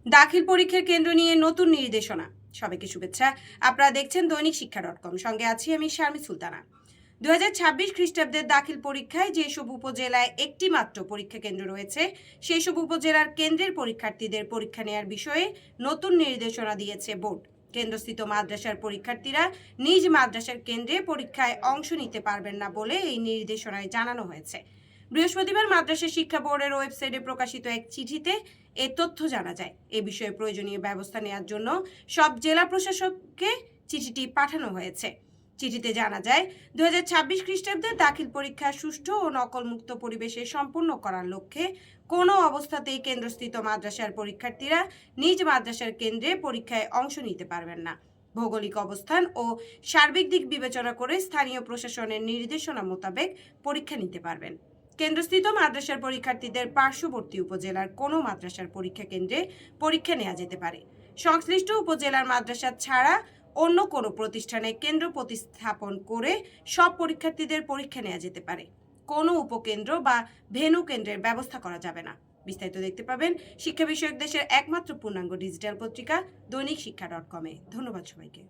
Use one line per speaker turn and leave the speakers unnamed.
দাখিল পরীক্ষার কেন্দ্র নিয়ে নতুন নির্দেশনা। সবাইকে শুভেচ্ছা। আপনারা দেখছেন দৈনিক শিক্ষা.com। সঙ্গে আছি আমি শারমি সুলতানা। 2026 খ্রিস্টাব্দের দাখিল পরীক্ষায় যেসব উপজেলায় একটি মাত্র পরীক্ষা কেন্দ্র রয়েছে সেই সব উপজেলার কেন্দ্রের পরীক্ষার্থীদের পরীক্ষা নেওয়ার বিষয়ে নতুন নির্দেশনা দিয়েছে বোর্ড। কেন্দ্রস্থিত মাদ্রাসার পরীক্ষার্থীরা নিজ মাদ্রাসার কেন্দ্রে পরীক্ষায় অংশ নিতে পারবেন না বলে এই নির্দেশনায় জানানো হয়েছে। বৃহস্পতিবার মাদ্রাসা শিক্ষা বোর্ডের ওয়েবসাইটে প্রকাশিত এক চিঠিতে এ তথ্য জানা যায়। এ বিষয়ে প্রয়োজনীয় ব্যবস্থা নেওয়ার জন্য সব জেলা প্রশাসককে চিঠিটি পাঠানো হয়েছে। চিঠিতে জানা যায় 2026 খ্রিস্টাব্দে দাখিল পরীক্ষা সুষ্ঠু ও নকলমুক্ত পরিবেশে সম্পূর্ণ করার লক্ষ্যে কোনো অবস্থাতেই কেন্দ্রস্থিত মাদ্রাসার পরীক্ষার্থীরা নিজ মাদ্রাসার কেন্দ্রে পরীক্ষায় অংশ নিতে পারবেন না। ভৌগোলিক অবস্থান ও সার্বিক দিক বিবেচনা করে স্থানীয় প্রশাসনের নির্দেশনা মোতাবেক পরীক্ষা নিতে পারবেন। কেন্দ্রস্থিত মাদ্রাসার পরীক্ষার্থীদের পার্শ্ববর্তী উপজেলার কোনো মাদ্রাসার পরীক্ষা কেন্দ্রে পরীক্ষা নেওয়া যেতে পারে। সংশ্লিষ্ট উপজেলার মাদ্রাসা ছাড়া অন্য কোনো প্রতিষ্ঠানে কেন্দ্র প্রতিস্থাপন করে সব পরীক্ষার্থীদের পরীক্ষা নেওয়া যেতে পারে। কোনো উপকেন্দ্র বা ভেন্যু কেন্দ্রের ব্যবস্থা করা যাবে না। বিস্তারিত দেখতে পাবেন শিক্ষা বিষয়ক দেশের একমাত্র পূর্ণাঙ্গ ডিজিটাল পত্রিকা দৈনিক শিক্ষা.com-এ। ধন্যবাদ সবাইকে।